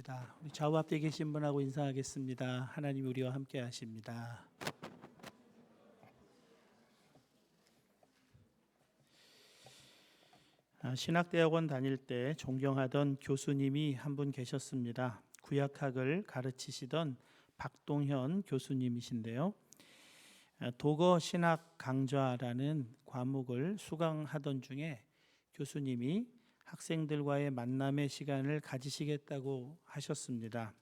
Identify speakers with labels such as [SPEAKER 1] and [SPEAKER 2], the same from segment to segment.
[SPEAKER 1] 기도하겠습니다. 우리 좌우 앞에 계신 분하고 인사하겠습니다. 하나님 우리와 함께 하십니다. 신학대학원 다닐 때 존경하던 교수님이 한 분 계셨습니다. 구약학을 가르치시던 박동현 교수님이신데요. 도거 신학 강좌라는 과목을 수강하던 중에 교수님이 학생들과의 만남의 시간을 가지시겠다고 하셨습니다.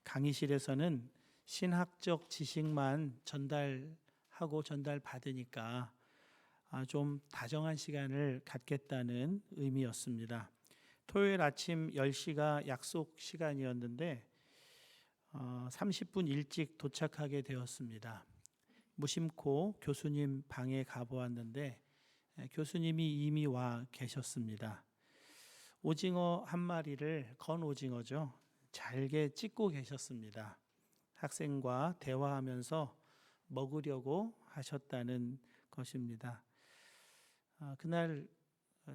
[SPEAKER 1] 강의실에서는 신학적 지식만 전달받으니까 좀 다정한 시간을 갖겠다는 의미였습니다. 토요일 아침 10시가 약속 시간이었는데 30분 일찍 도착하게 되었습니다. 무심코 교수님 방에 가보았는데 교수님이 이미 와 계셨습니다. 오징어 한 마리를, 건 오징어죠, 잘게 찢고 계셨습니다. 학생과 대화하면서 먹으려고 하셨다는 것입니다. 그날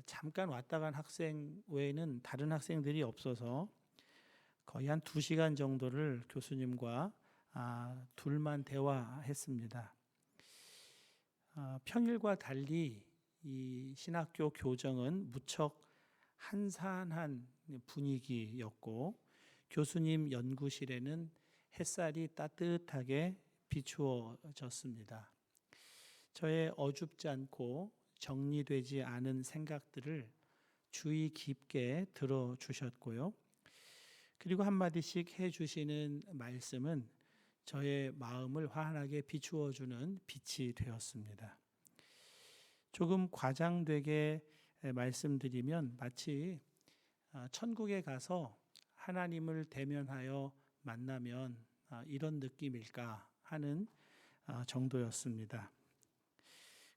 [SPEAKER 1] 잠깐 왔다 간 학생 외에는 다른 학생들이 없어서 거의 한 2시간 정도를 교수님과 둘만 대화했습니다. 평일과 달리 이 신학교 교정은 무척 한산한 분위기였고 교수님 연구실에는 햇살이 따뜻하게 비추어졌습니다. 저의 어줍지 않고 정리되지 않은 생각들을 주의 깊게 들어주셨고요. 그리고 한마디씩 해주시는 말씀은 저의 마음을 환하게 비추어주는 빛이 되었습니다. 조금 과장되게 말씀드리면 마치 천국에 가서 하나님을 대면하여 만나면 이런 느낌일까 하는 정도였습니다.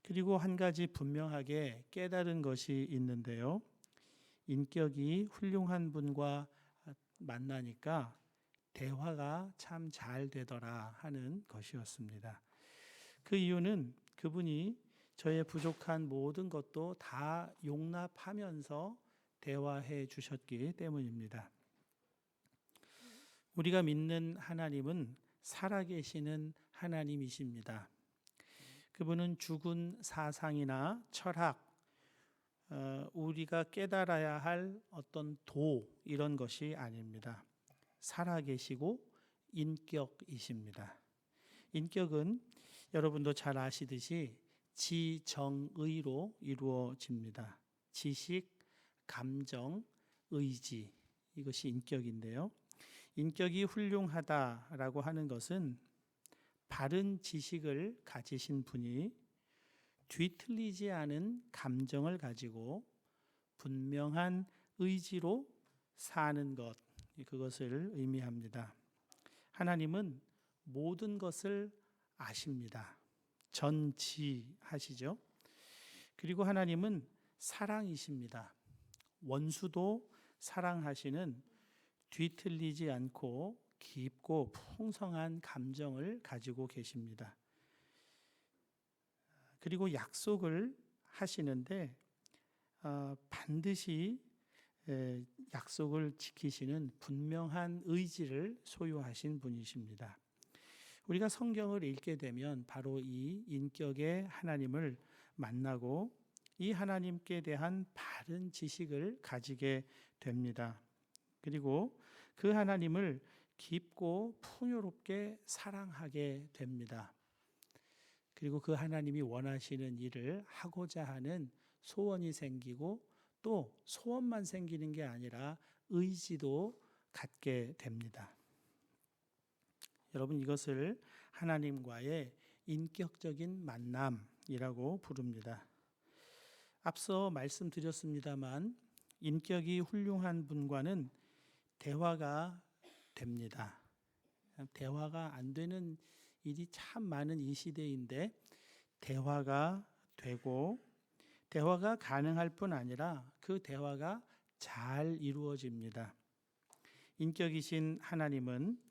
[SPEAKER 1] 그리고 한 가지 분명하게 깨달은 것이 있는데요. 인격이 훌륭한 분과 만나니까 대화가 참 잘 되더라 하는 것이었습니다. 그 이유는 그분이 저의 부족한 모든 것도 다 용납하면서 대화해 주셨기 때문입니다. 우리가 믿는 하나님은 살아계시는 하나님이십니다. 그분은 죽은 사상이나 철학, 우리가 깨달아야 할 어떤 이런 것이 아닙니다. 살아계시고 인격이십니다. 인격은 여러분도 잘 아시듯이 지정의로 이루어집니다. 지식, 감정, 의지, 이것이 인격인데요. 인격이 훌륭하다라고 하는 것은 바른 지식을 가지신 분이 뒤틀리지 않은 감정을 가지고 분명한 의지로 사는 것, 그것을 의미합니다. 하나님은 모든 것을 아십니다. 전지하시죠. 그리고 하나님은 사랑이십니다. 원수도 사랑하시는 뒤틀리지 않고 깊고 풍성한 감정을 가지고 계십니다. 그리고 약속을 하시는데 반드시 약속을 지키시는 분명한 의지를 소유하신 분이십니다. 우리가 성경을 읽게 되면 바로 이 인격의 하나님을 만나고 이 하나님께 대한 바른 지식을 가지게 됩니다. 그리고 그 하나님을 깊고 풍요롭게 사랑하게 됩니다. 그리고 그 하나님이 원하시는 일을 하고자 하는 소원이 생기고 또 소원만 생기는 게 아니라 의지도 갖게 됩니다. 여러분, 이것을 하나님과의 인격적인 만남이라고 부릅니다. 앞서 말씀드렸습니다만 인격이 훌륭한 분과는 대화가 됩니다. 대화가 안 되는 일이 참 많은 이 시대인데 대화가 되고 대화가 가능할 뿐 아니라 그 대화가 잘 이루어집니다. 인격이신 하나님은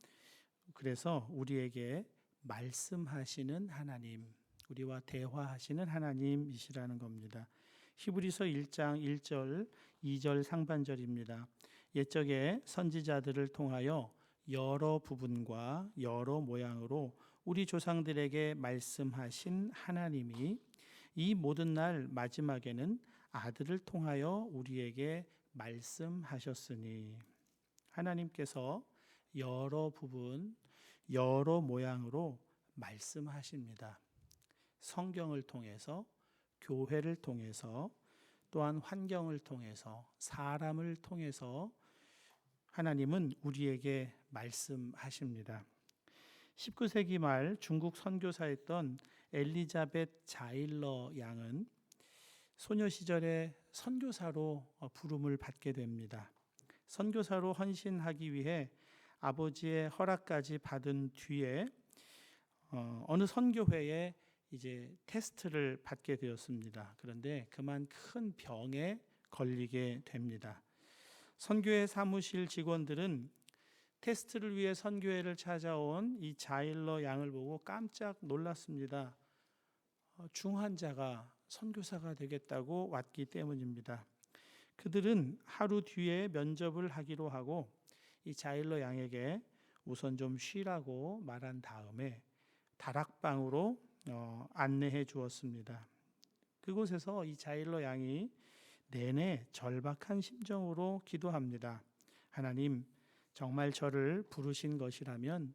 [SPEAKER 1] 그래서 우리에게 말씀하시는 하나님, 우리와 대화하시는 하나님이시라는 겁니다. 히브리서 1장 1절 2절 상반절입니다. 옛적에 선지자들을 통하여 여러 부분과 여러 모양으로 우리 조상들에게 말씀하신 하나님이 이 모든 날 마지막에는 아들을 통하여 우리에게 말씀하셨으니, 하나님께서 여러 부분, 여러 모양으로 말씀하십니다. 성경을 통해서, 교회를 통해서, 또한 환경을 통해서, 사람을 통해서 하나님은 우리에게 말씀하십니다. 19세기 말 중국 선교사였던 엘리자벳 자일러 양은 소녀 시절에 선교사로 부름을 받게 됩니다. 선교사로 헌신하기 위해 아버지의 허락까지 받은 뒤에 어느 선교회에 이제 테스트를 받게 되었습니다. 그런데 그만 큰 병에 걸리게 됩니다. 선교회 사무실 직원들은 테스트를 위해 선교회를 찾아온 이 자일러 양을 보고 깜짝 놀랐습니다. 중환자가 선교사가 되겠다고 왔기 때문입니다. 그들은 하루 뒤에 면접을 하기로 하고 이 자일러 양에게 우선 좀 쉬라고 말한 다음에 다락방으로 안내해 주었습니다. 그곳에서 이 자일러 양이 내내 절박한 심정으로 기도합니다. 하나님, 정말 저를 부르신 것이라면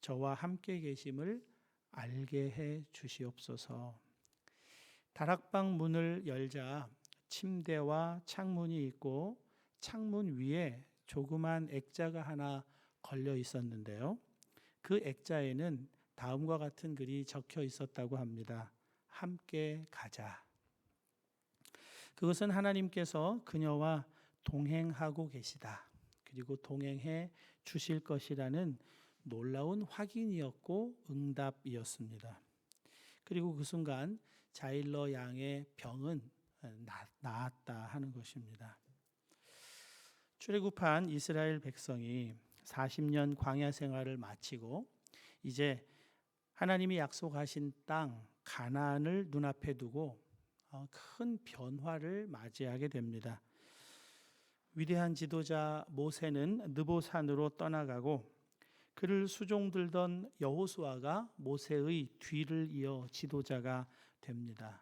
[SPEAKER 1] 저와 함께 계심을 알게 해 주시옵소서. 다락방 문을 열자 침대와 창문이 있고 창문 위에 조그만 액자가 하나 걸려 있었는데요. 그 액자에는 다음과 같은 글이 적혀 있었다고 합니다. 함께 가자. 그것은 하나님께서 그녀와 동행하고 계시다, 그리고 동행해 주실 것이라는 놀라운 확인이었고 응답이었습니다. 그리고 그 순간 자일러 양의 병은 나았다 하는 것입니다. 출애굽한 이스라엘 백성이 40년 광야 생활을 마치고 이제 하나님이 약속하신 땅 가나안을 눈앞에 두고 큰 변화를 맞이하게 됩니다. 위대한 지도자 모세는 느보산으로 떠나가고 그를 수종들던 여호수아가 모세의 뒤를 이어 지도자가 됩니다.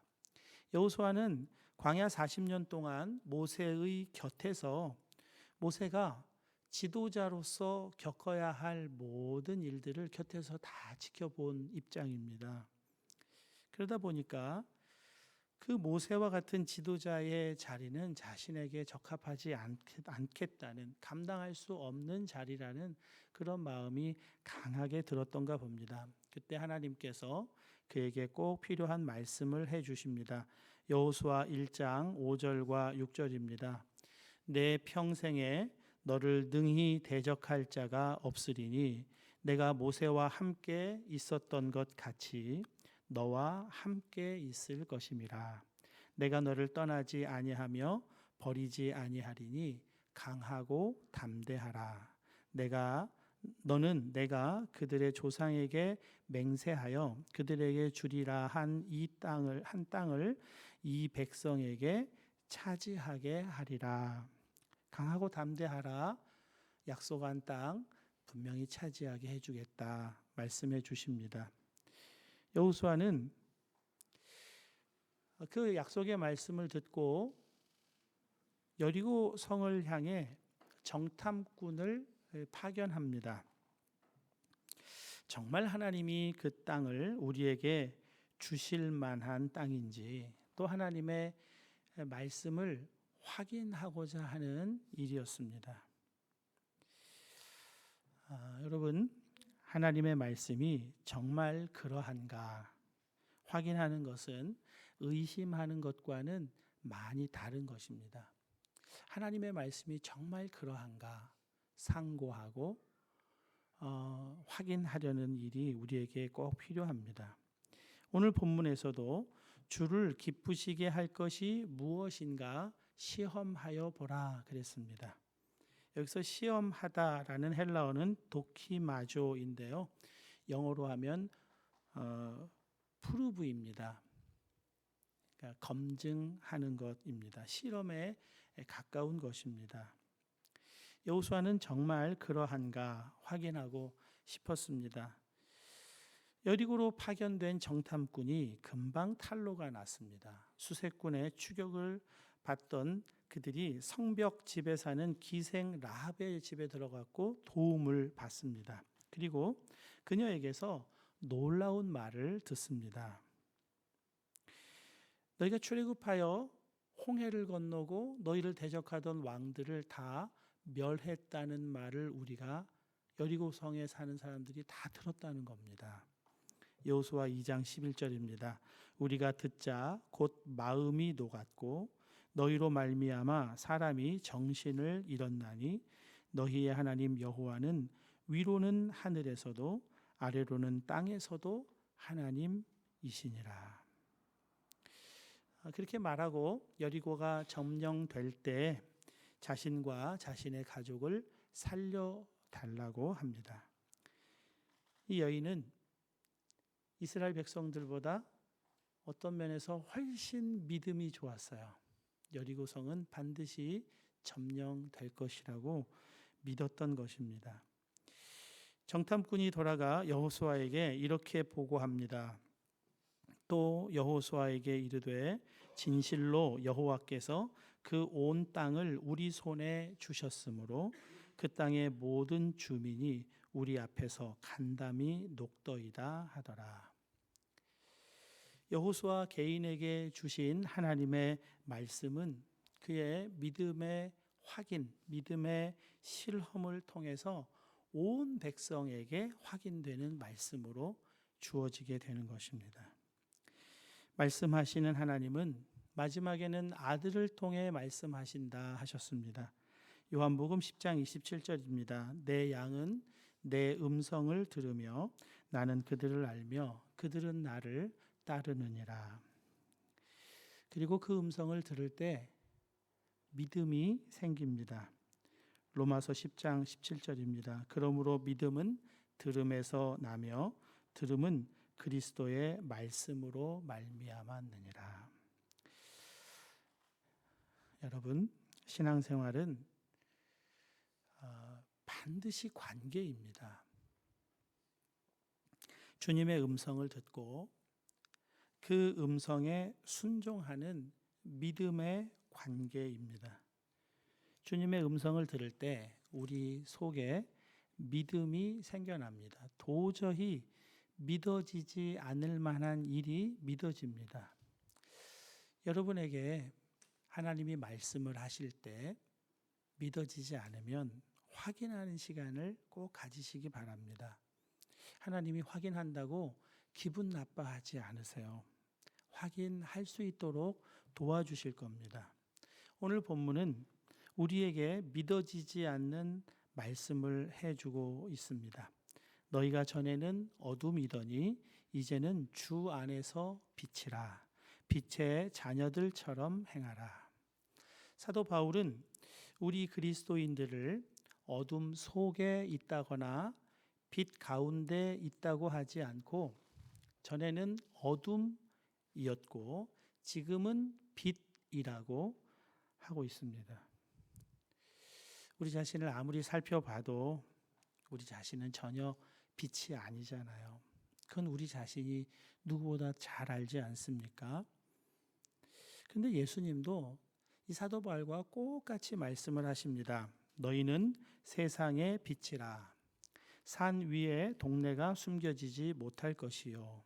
[SPEAKER 1] 여호수아는 광야 40년 동안 모세의 곁에서 모세가 지도자로서 겪어야 할 모든 일들을 곁에서 다 지켜본 입장입니다. 그러다 보니까 그 모세와 같은 지도자의 자리는 자신에게 적합하지 않겠다는, 감당할 수 없는 자리라는 그런 마음이 강하게 들었던가 봅니다. 그때 하나님께서 그에게 꼭 필요한 말씀을 해주십니다. 여호수아 1장 5절과 6절입니다. 내 평생에 너를 능히 대적할 자가 없으리니 내가 모세와 함께 있었던 것 같이 너와 함께 있을 것임이라. 내가 너를 떠나지 아니하며 버리지 아니하리니 강하고 담대하라. 너는 내가 그들의 조상에게 맹세하여 그들에게 주리라 한 땅을 이 백성에게 차지하게 하리라. 강하고 담대하라. 약속한 땅 분명히 차지하게 해주겠다 말씀해 주십니다. 여호수아는 그 약속의 말씀을 듣고 여리고 성을 향해 정탐꾼을 파견합니다. 정말 하나님이 그 땅을 우리에게 주실 만한 땅인지, 또 하나님의 말씀을 확인하고자 하는 일이었습니다. 여러분, 하나님의 말씀이 정말 그러한가 확인하는 것은 의심하는 것과는 많이 다른 것입니다. 하나님의 말씀이 정말 그러한가 상고하고 확인하려는 일이 우리에게 꼭 필요합니다. 오늘 본문에서도 주를 기쁘시게 할 것이 무엇인가 시험하여 보라 그랬습니다. 여기서 시험하다라는 헬라어는 도키마조인데요. 영어로 하면 프루브입니다. 그러니까 검증하는 것입니다. 실험에 가까운 것입니다. 여호수아는 정말 그러한가 확인하고 싶었습니다. 여리고로 파견된 정탐꾼이 금방 탄로가 났습니다. 수색군의 추격을 받던 그들이 성벽 집에 사는 기생 라합의 집에 들어갔고 도움을 받습니다. 그리고 그녀에게서 놀라운 말을 듣습니다. 너희가 출애굽하여 홍해를 건너고 너희를 대적하던 왕들을 다 멸했다는 말을 우리가 여리고 성에 사는 사람들이 다 들었다는 겁니다. 여호수아 2장 11절입니다. 우리가 듣자 곧 마음이 녹았고 너희로 말미암아 사람이 정신을 잃었나니 너희의 하나님 여호와는 위로는 하늘에서도 아래로는 땅에서도 하나님이시니라. 그렇게 말하고 여리고가 점령될 때 자신과 자신의 가족을 살려달라고 합니다. 이 여인은 이스라엘 백성들보다 어떤 면에서 훨씬 믿음이 좋았어요. 여리고성은 반드시 점령될 것이라고 믿었던 것입니다. 정탐꾼이 돌아가 여호수아에게 이렇게 보고합니다. 또 여호수아에게 이르되 진실로 여호와께서 그 온 땅을 우리 손에 주셨으므로 그 땅의 모든 주민이 우리 앞에서 간담이 녹더이다 하더라. 여호수아 개인에게 주신 하나님의 말씀은 그의 믿음의 확인, 믿음의 실험을 통해서 온 백성에게 확인되는 말씀으로 주어지게 되는 것입니다. 말씀하시는 하나님은 마지막에는 아들을 통해 말씀하신다 하셨습니다. 요한복음 10장 27절입니다. 내 양은 내 음성을 들으며 나는 그들을 알며 그들은 나를 따르느니라. 그리고 그 음성을 들을 때 믿음이 생깁니다. 로마서 10장 17절입니다. 그러므로 믿음은 들음에서 나며 들음은 그리스도의 말씀으로 말미암았느니라. 여러분, 신앙생활은 반드시 관계입니다. 주님의 음성을 듣고 그 음성에 순종하는 믿음의 관계입니다. 주님의 음성을 들을 때 우리 속에 믿음이 생겨납니다. 도저히 믿어지지 않을 만한 일이 믿어집니다. 여러분에게 하나님이 말씀을 하실 때 믿어지지 않으면 확인하는 시간을 꼭 가지시기 바랍니다. 하나님이 확인한다고 기분 나빠하지 않으세요. 확인할 수 있도록 도와주실 겁니다. 오늘 본문은 우리에게 믿어지지 않는 말씀을 해주고 있습니다. 너희가 전에는 어둠이더니 이제는 주 안에서 빛이라. 빛의 자녀들처럼 행하라. 사도 바울은 우리 그리스도인들을 어둠 속에 있다거나 빛 가운데 있다고 하지 않고 전에는 어둠이었고 지금은 빛이라고 하고 있습니다. 우리 자신을 아무리 살펴봐도 우리 자신은 전혀 빛이 아니잖아요. 그건 우리 자신이 누구보다 잘 알지 않습니까? 근데 예수님도 이 사도 바울과 똑같이 말씀을 하십니다. 너희는 세상의 빛이라. 산 위에 동네가 숨겨지지 못할 것이요.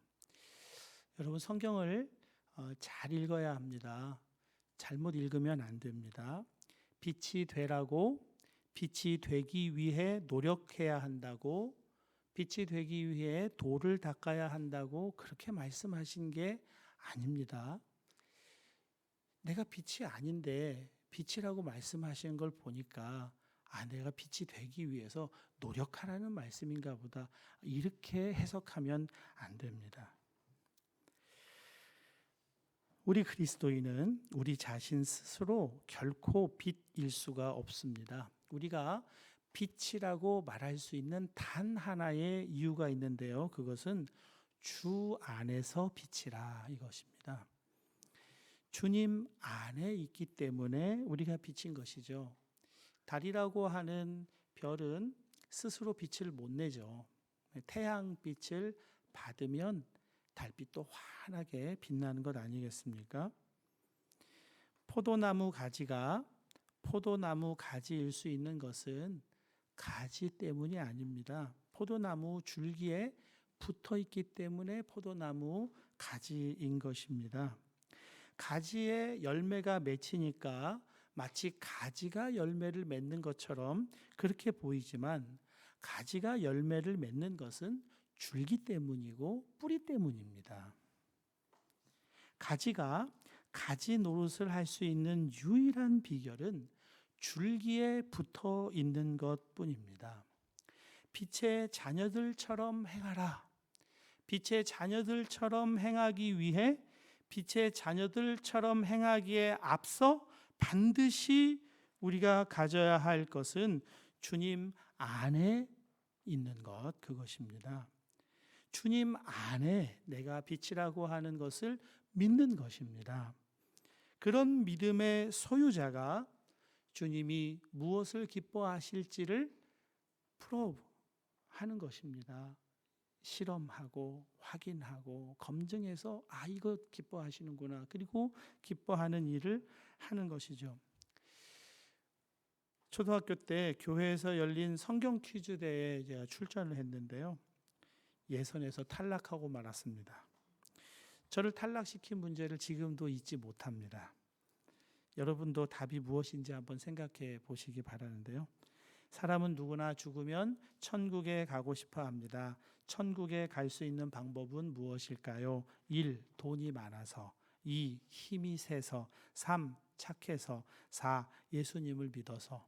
[SPEAKER 1] 여러분, 성경을 잘 읽어야 합니다. 잘못 읽으면 안 됩니다. 빛이 되라고, 빛이 되기 위해 노력해야 한다고, 빛이 되기 위해 돌을 닦아야 한다고 그렇게 말씀하신 게 아닙니다. 내가 빛이 아닌데 빛이라고 말씀하시는 걸 보니까 내가 빛이 되기 위해서 노력하라는 말씀인가 보다, 이렇게 해석하면 안 됩니다. 우리 그리스도인은 우리 자신 스스로 결코 빛일 수가 없습니다. 우리가 빛이라고 말할 수 있는 단 하나의 이유가 있는데요. 그것은 주 안에서 빛이라 이것입니다. 주님 안에 있기 때문에 우리가 빛인 것이죠. 달이라고 하는 별은 스스로 빛을 못 내죠. 태양빛을 받으면 달빛도 환하게 빛나는 것 아니겠습니까? 포도나무 가지가 포도나무 가지일 수 있는 것은 가지 때문이 아닙니다. 포도나무 줄기에 붙어 있기 때문에 포도나무 가지인 것입니다. 가지에 열매가 맺히니까 마치 가지가 열매를 맺는 것처럼 그렇게 보이지만 가지가 열매를 맺는 것은 줄기 때문이고 뿌리 때문입니다. 가지가 가지 노릇을 할 수 있는 유일한 비결은 줄기에 붙어 있는 것뿐입니다. 빛의 자녀들처럼 행하라. 빛의 자녀들처럼 행하기 위해 빛의 자녀들처럼 행하기에 앞서 반드시 우리가 가져야 할 것은 주님 안에 있는 것, 그것입니다. 주님 안에 내가 빛이라고 하는 것을 믿는 것입니다. 그런 믿음의 소유자가 주님이 무엇을 기뻐하실지를 프로브하는 것입니다. 실험하고 확인하고 검증해서 이거 기뻐하시는구나. 그리고 기뻐하는 일을 하는 것이죠. 초등학교 때 교회에서 열린 성경 퀴즈 대회에 제가 출전을 했는데요. 예선에서 탈락하고 말았습니다. 저를 탈락시킨 문제를 지금도 잊지 못합니다. 여러분도 답이 무엇인지 한번 생각해 보시기 바라는데요. 사람은 누구나 죽으면 천국에 가고 싶어 합니다. 천국에 갈 수 있는 방법은 무엇일까요? 1. 돈이 많아서, 2. 힘이 세서, 3. 착해서, 4. 예수님을 믿어서.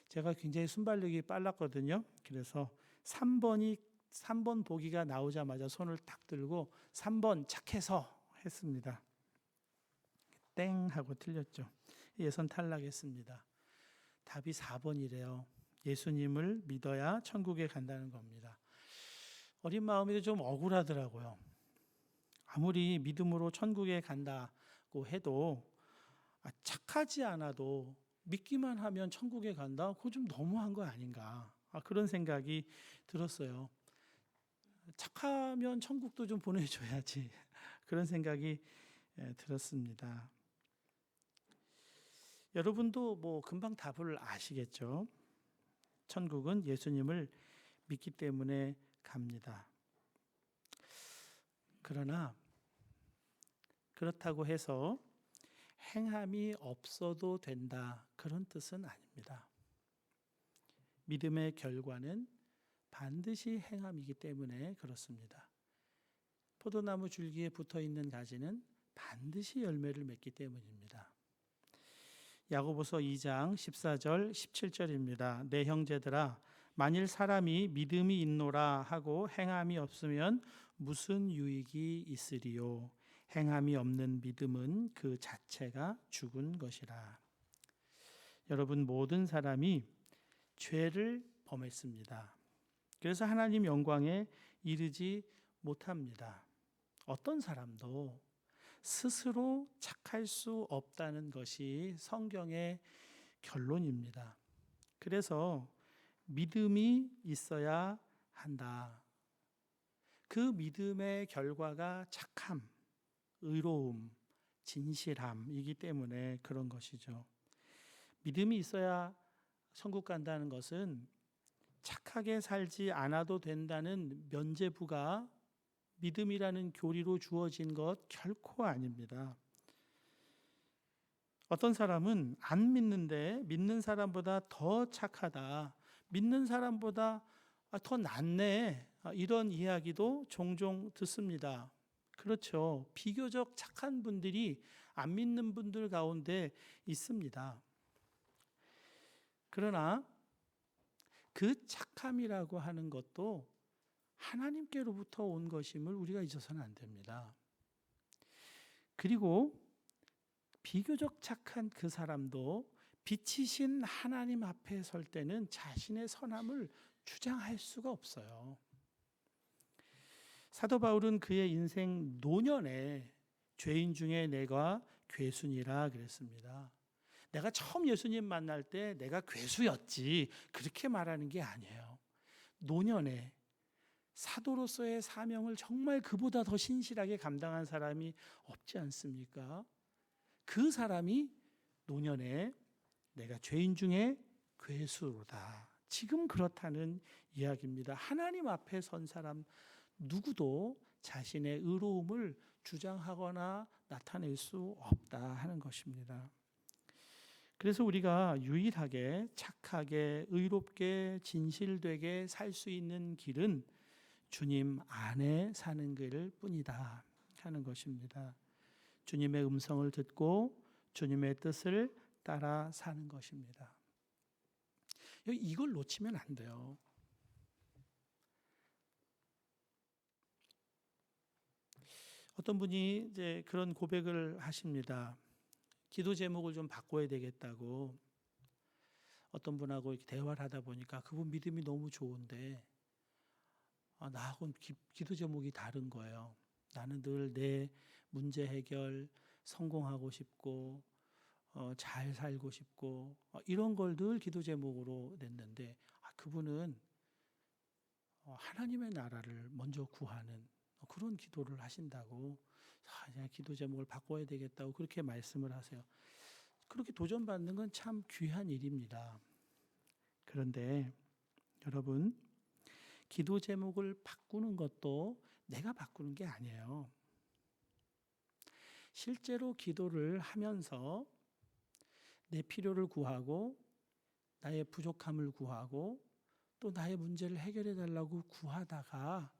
[SPEAKER 1] 제가 굉장히 순발력이 빨랐거든요. 그래서 3번 보기가 나오자마자 손을 딱 들고 3번 착해서 했습니다. 땡 하고 틀렸죠. 예선 탈락했습니다. 답이 4번이래요. 예수님을 믿어야 천국에 간다는 겁니다. 어린 마음에도 좀 억울하더라고요. 아무리 믿음으로 천국에 간다고 해도 착하지 않아도 믿기만 하면 천국에 간다? 그거 좀 너무한 거 아닌가? 그런 생각이 들었어요. 착하면 천국도 좀 보내줘야지. 그런 생각이 들었습니다. 여러분도 뭐 금방 답을 아시겠죠? 천국은 예수님을 믿기 때문에 갑니다. 그러나 그렇다고 해서 행함이 없어도 된다, 그런 뜻은 아닙니다. 믿음의 결과는 반드시 행함이기 때문에 그렇습니다. 포도나무 줄기에 붙어 있는 가지는 반드시 열매를 맺기 때문입니다. 야고보서 2장 14절 17절입니다. 내 형제들아, 만일 사람이 믿음이 있노라 하고 행함이 없으면 무슨 유익이 있으리요? 행함이 없는 믿음은 그 자체가 죽은 것이라. 여러분, 모든 사람이 죄를 범했습니다. 그래서 하나님 영광에 이르지 못합니다. 어떤 사람도 스스로 착할 수 없다는 것이 성경의 결론입니다. 그래서 믿음이 있어야 한다. 그 믿음의 결과가 착함, 의로움, 진실함이기 때문에 그런 것이죠. 믿음이 있어야 천국 간다는 것은 착하게 살지 않아도 된다는 면죄부가 믿음이라는 교리로 주어진 것 결코 아닙니다. 어떤 사람은 안 믿는데 믿는 사람보다 더 착하다, 믿는 사람보다 더 낫네, 이런 이야기도 종종 듣습니다. 그렇죠. 비교적 착한 분들이 안 믿는 분들 가운데 있습니다. 그러나 그 착함이라고 하는 것도 하나님께로부터 온 것임을 우리가 잊어서는 안 됩니다. 그리고 비교적 착한 그 사람도 빛이신 하나님 앞에 설 때는 자신의 선함을 주장할 수가 없어요. 사도 바울은 그의 인생 노년에 죄인 중에 내가 괴순이라 그랬습니다. 내가 처음 예수님 만날 때 내가 괴수였지 그렇게 말하는 게 아니에요. 노년에 사도로서의 사명을 정말 그보다 더 신실하게 감당한 사람이 없지 않습니까? 그 사람이 노년에 내가 죄인 중에 괴수로다. 지금 그렇다는 이야기입니다. 하나님 앞에 선 사람 누구도 자신의 의로움을 주장하거나 나타낼 수 없다 하는 것입니다. 그래서 우리가 유일하게 착하게 의롭게 진실되게 살 수 있는 길은 주님 안에 사는 길 뿐이다 하는 것입니다. 주님의 음성을 듣고 주님의 뜻을 따라 사는 것입니다. 이걸 놓치면 안 돼요. 어떤 분이 이제 그런 고백을 하십니다. 기도 제목을 좀 바꿔야 되겠다고. 어떤 분하고 이렇게 대화를 하다 보니까 그분 믿음이 너무 좋은데 나하고는 기도 제목이 다른 거예요. 나는 늘 내 문제 해결, 성공하고 싶고 잘 살고 싶고 이런 걸 늘 기도 제목으로 냈는데 그분은 하나님의 나라를 먼저 구하는 그런 기도를 하신다고 그냥 기도 제목을 바꿔야 되겠다고 그렇게 말씀을 하세요. 그렇게 도전받는 건 참 귀한 일입니다. 그런데 여러분, 기도 제목을 바꾸는 것도 내가 바꾸는 게 아니에요. 실제로 기도를 하면서 내 필요를 구하고 나의 부족함을 구하고 또 나의 문제를 해결해 달라고 구하다가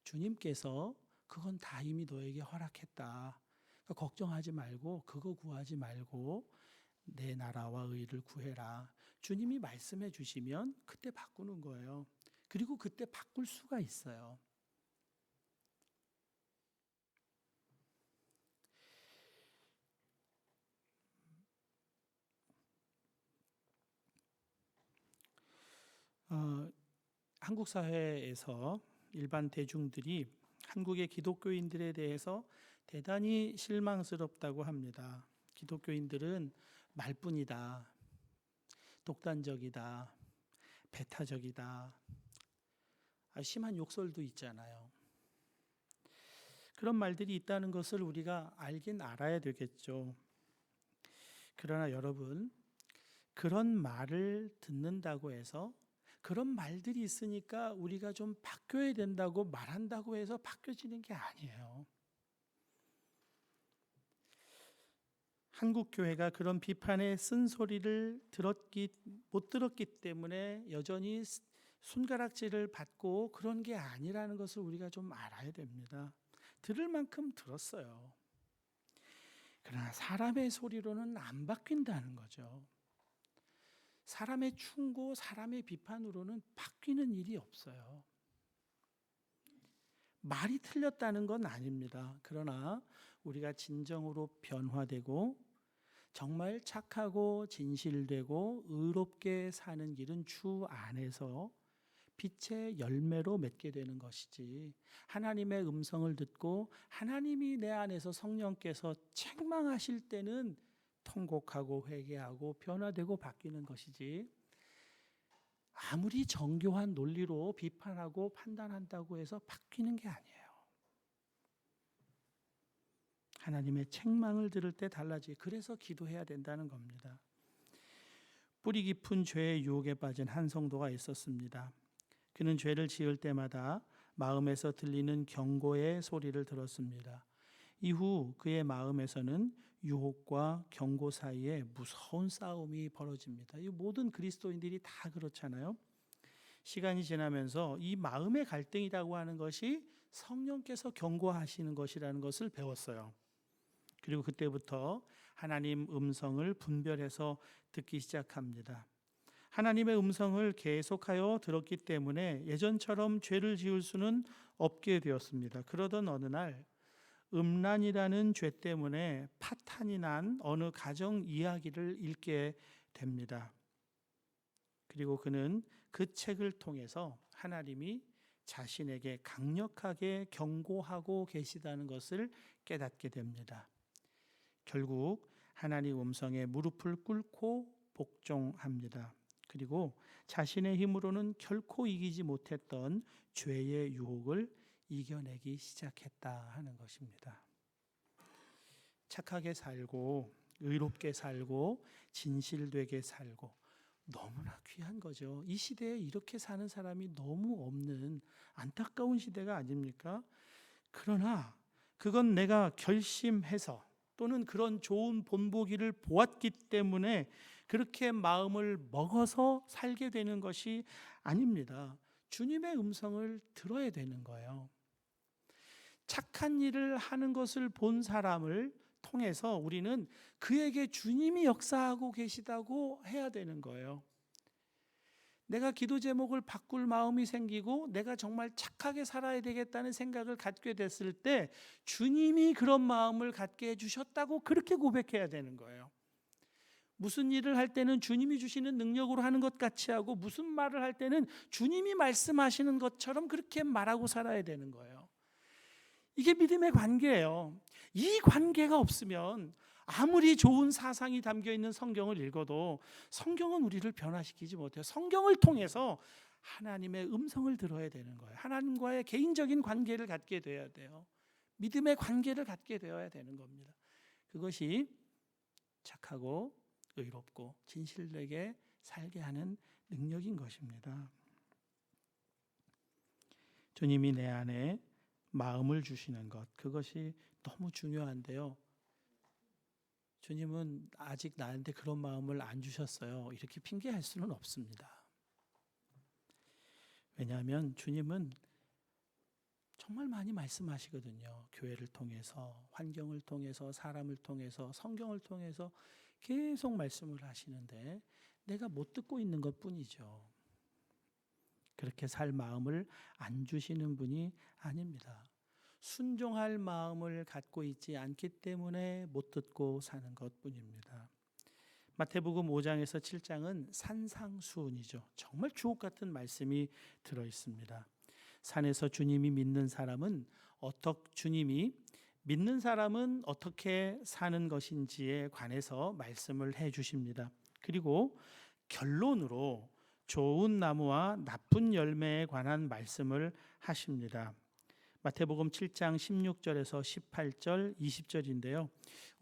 [SPEAKER 1] 주님께서 그건 다 이미 너에게 허락했다. 그러니까 걱정하지 말고 그거 구하지 말고 내 나라와 의를 구해라. 주님이 말씀해 주시면 그때 바꾸는 거예요. 그리고 그때 바꿀 수가 있어요. 한국 사회에서 일반 대중들이 한국의 기독교인들에 대해서 대단히 실망스럽다고 합니다. 기독교인들은 말뿐이다, 독단적이다, 배타적이다, 심한 욕설도 있잖아요. 그런 말들이 있다는 것을 우리가 알긴 알아야 되겠죠. 그러나 여러분, 그런 말을 듣는다고 해서 그런 말들이 있으니까 우리가 좀 바뀌어야 된다고 말한다고 해서 바뀌어지는 게 아니에요. 한국 교회가 그런 비판의 쓴소리를 못 들었기 때문에 여전히 손가락질을 받고 그런 게 아니라는 것을 우리가 좀 알아야 됩니다. 들을 만큼 들었어요. 그러나 사람의 소리로는 안 바뀐다는 거죠. 사람의 충고, 사람의 비판으로는 바뀌는 일이 없어요. 말이 틀렸다는 건 아닙니다. 그러나 우리가 진정으로 변화되고 정말 착하고 진실되고 의롭게 사는 길은 주 안에서 빛의 열매로 맺게 되는 것이지, 하나님의 음성을 듣고 하나님이 내 안에서 성령께서 책망하실 때는 통곡하고 회개하고 변화되고 바뀌는 것이지, 아무리 정교한 논리로 비판하고 판단한다고 해서 바뀌는 게 아니에요. 하나님의 책망을 들을 때 달라지. 그래서 기도해야 된다는 겁니다. 뿌리 깊은 죄의 유혹에 빠진 한 성도가 있었습니다. 그는 죄를 지을 때마다 마음에서 들리는 경고의 소리를 들었습니다. 이후 그의 마음에서는 유혹과 경고 사이에 무서운 싸움이 벌어집니다. 이 모든 그리스도인들이 다 그렇잖아요. 시간이 지나면서 이 마음의 갈등이라고 하는 것이 성령께서 경고하시는 것이라는 것을 배웠어요. 그리고 그때부터 하나님 음성을 분별해서 듣기 시작합니다. 하나님의 음성을 계속하여 들었기 때문에 예전처럼 죄를 지을 수는 없게 되었습니다. 그러던 어느 날 음란이라는 죄 때문에 파탄이 난 어느 가정 이야기를 읽게 됩니다. 그리고 그는 그 책을 통해서 하나님이 자신에게 강력하게 경고하고 계시다는 것을 깨닫게 됩니다. 결국 하나님 음성에 무릎을 꿇고 복종합니다. 그리고 자신의 힘으로는 결코 이기지 못했던 죄의 유혹을 이겨내기 시작했다 하는 것입니다. 착하게 살고 의롭게 살고 진실되게 살고 너무나 귀한 거죠. 이 시대에 이렇게 사는 사람이 너무 없는 안타까운 시대가 아닙니까? 그러나 그건 내가 결심해서 또는 그런 좋은 본보기를 보았기 때문에 그렇게 마음을 먹어서 살게 되는 것이 아닙니다. 주님의 음성을 들어야 되는 거예요. 착한 일을 하는 것을 본 사람을 통해서 우리는 그에게 주님이 역사하고 계시다고 해야 되는 거예요. 내가 기도 제목을 바꿀 마음이 생기고 내가 정말 착하게 살아야 되겠다는 생각을 갖게 됐을 때 주님이 그런 마음을 갖게 해주셨다고 그렇게 고백해야 되는 거예요. 무슨 일을 할 때는 주님이 주시는 능력으로 하는 것 같이 하고 무슨 말을 할 때는 주님이 말씀하시는 것처럼 그렇게 말하고 살아야 되는 거예요. 이게 믿음의 관계예요. 이 관계가 없으면 아무리 좋은 사상이 담겨 있는 성경을 읽어도 성경은 우리를 변화시키지 못해요. 성경을 통해서 하나님의 음성을 들어야 되는 거예요. 하나님과의 개인적인 관계를 갖게 되어야 돼요. 믿음의 관계를 갖게 되어야 되는 겁니다. 그것이 착하고 의롭고 진실되게 살게 하는 능력인 것입니다. 주님이 내 안에 마음을 주시는 것, 그것이 너무 중요한데요. 주님은 아직 나한테 그런 마음을 안 주셨어요. 이렇게 핑계할 수는 없습니다. 왜냐하면 주님은 정말 많이 말씀하시거든요. 교회를 통해서, 환경을 통해서, 사람을 통해서, 성경을 통해서 계속 말씀을 하시는데 내가 못 듣고 있는 것뿐이죠. 그렇게 살 마음을 안 주시는 분이 아닙니다. 순종할 마음을 갖고 있지 않기 때문에 못 듣고 사는 것뿐입니다. 마태복음 5장에서 7장은 산상수훈이죠. 정말 주옥 같은 말씀이 들어 있습니다. 산에서 주님이 믿는 사람은 믿는 사람은 어떻게 사는 것인지에 관해서 말씀을 해 주십니다. 그리고 결론으로 좋은 나무와 나쁜 열매에 관한 말씀을 하십니다. 마태복음 7장 16절에서 18절, 20절인데요.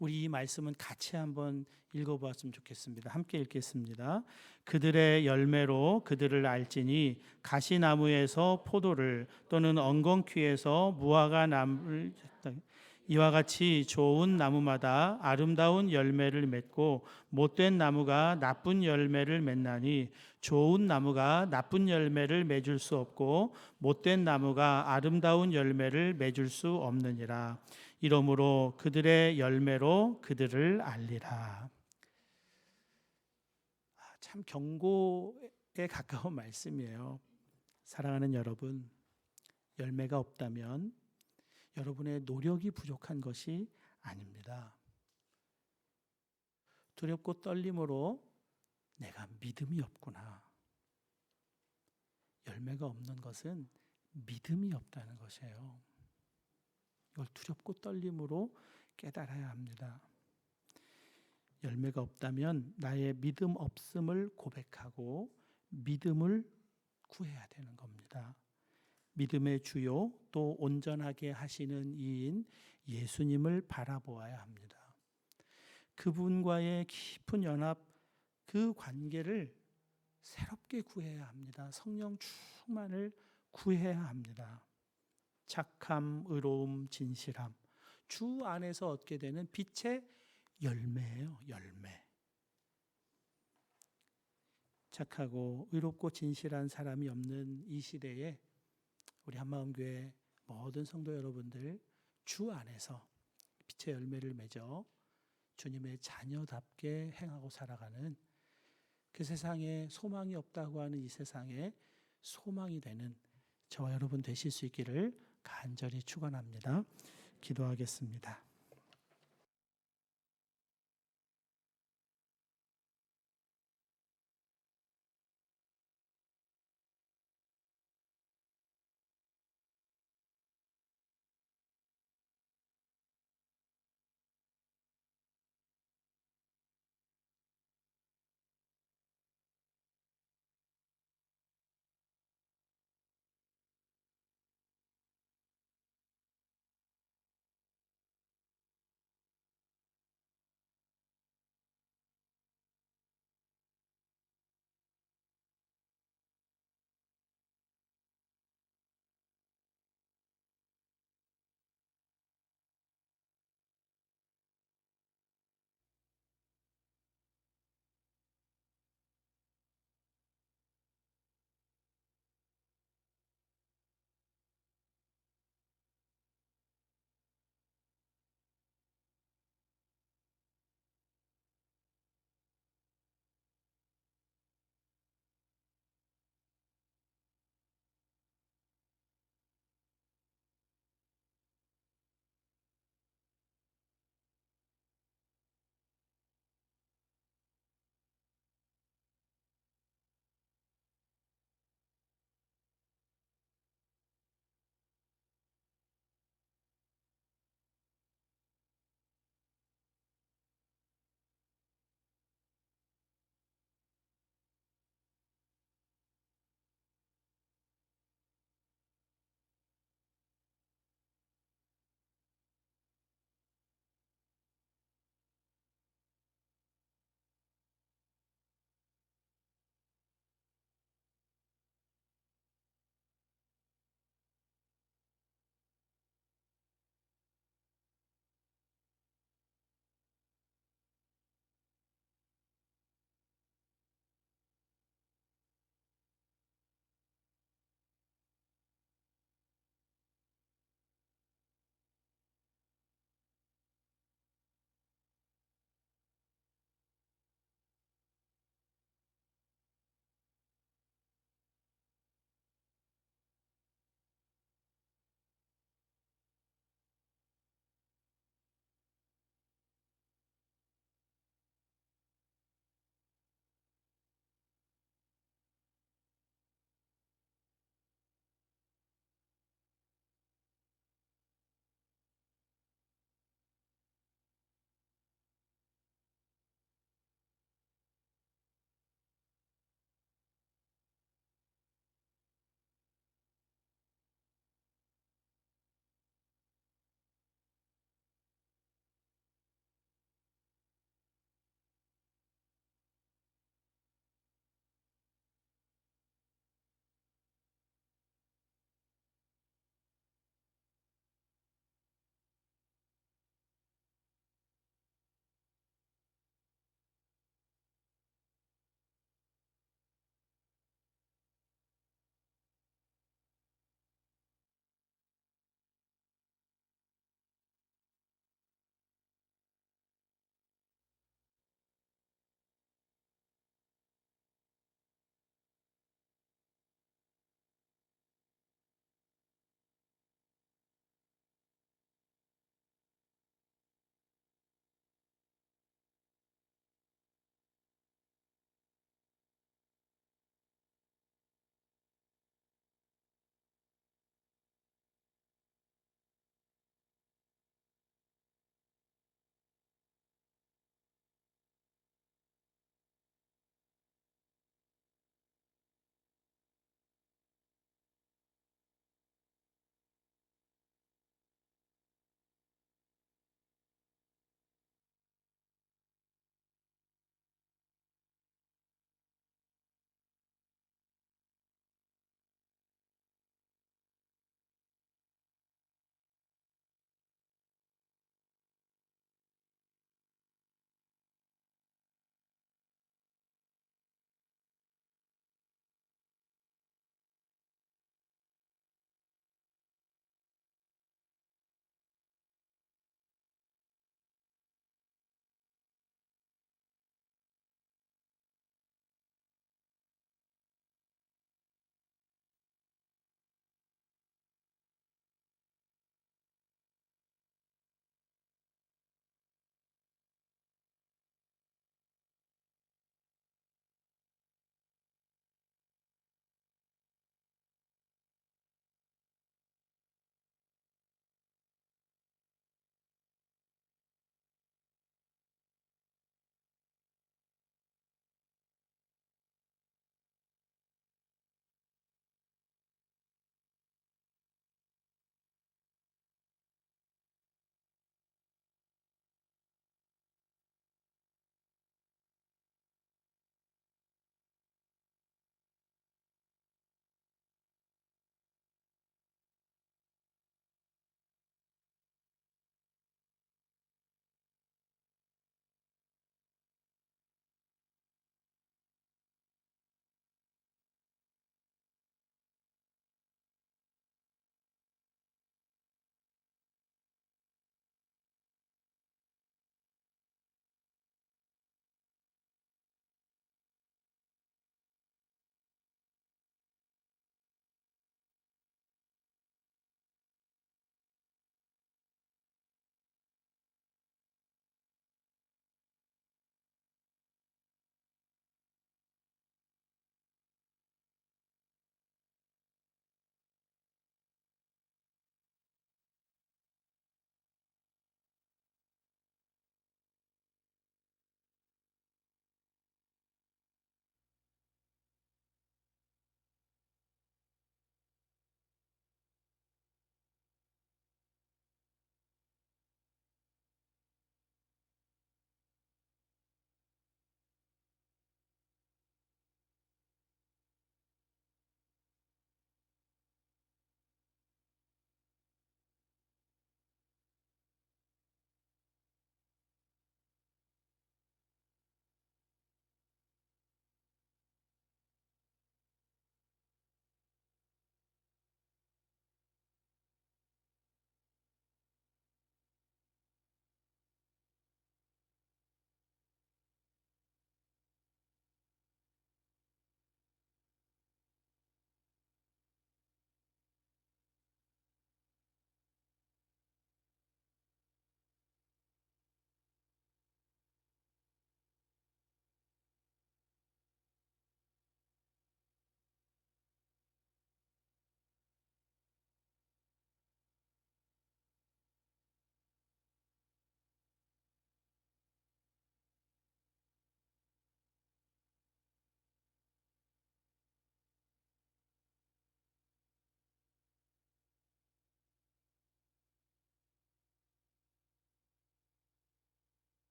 [SPEAKER 1] 우리 이 말씀은 같이 한번 읽어보았으면 좋겠습니다. 함께 읽겠습니다. 그들의 열매로 그들을 알지니 가시나무에서 포도를 또는 엉겅퀴에서 무화과 나무를 이와 같이 좋은 나무마다 아름다운 열매를 맺고 못된 나무가 나쁜 열매를 맺나니 좋은 나무가 나쁜 열매를 맺을 수 없고 못된 나무가 아름다운 열매를 맺을 수 없느니라. 이러므로 그들의 열매로 그들을 알리라. 참 경고에 가까운 말씀이에요. 사랑하는 여러분, 열매가 없다면 여러분의 노력이 부족한 것이 아닙니다. 두렵고 떨림으로 내가 믿음이 없구나. 열매가 없는 것은 믿음이 없다는 것이에요. 이걸 두렵고 떨림으로 깨달아야 합니다. 열매가 없다면 나의 믿음 없음을 고백하고 믿음을 구해야 되는 겁니다. 믿음의 주요 또 온전하게 하시는 이인 예수님을 바라보아야 합니다. 그분과의 깊은 연합, 그 관계를 새롭게 구해야 합니다. 성령 충만을 구해야 합니다. 착함, 의로움, 진실함, 주 안에서 얻게 되는 빛의 열매예요. 열매. 착하고 의롭고 진실한 사람이 없는 이 시대에 우리 한마음교회 모든 성도 여러분들 주 안에서 빛의 열매를 맺어 주님의 자녀답게 행하고 살아가는 그 세상에 소망이 없다고 하는 이 세상에 소망이 되는 저와 여러분 되실 수 있기를 간절히 축원합니다. 기도하겠습니다.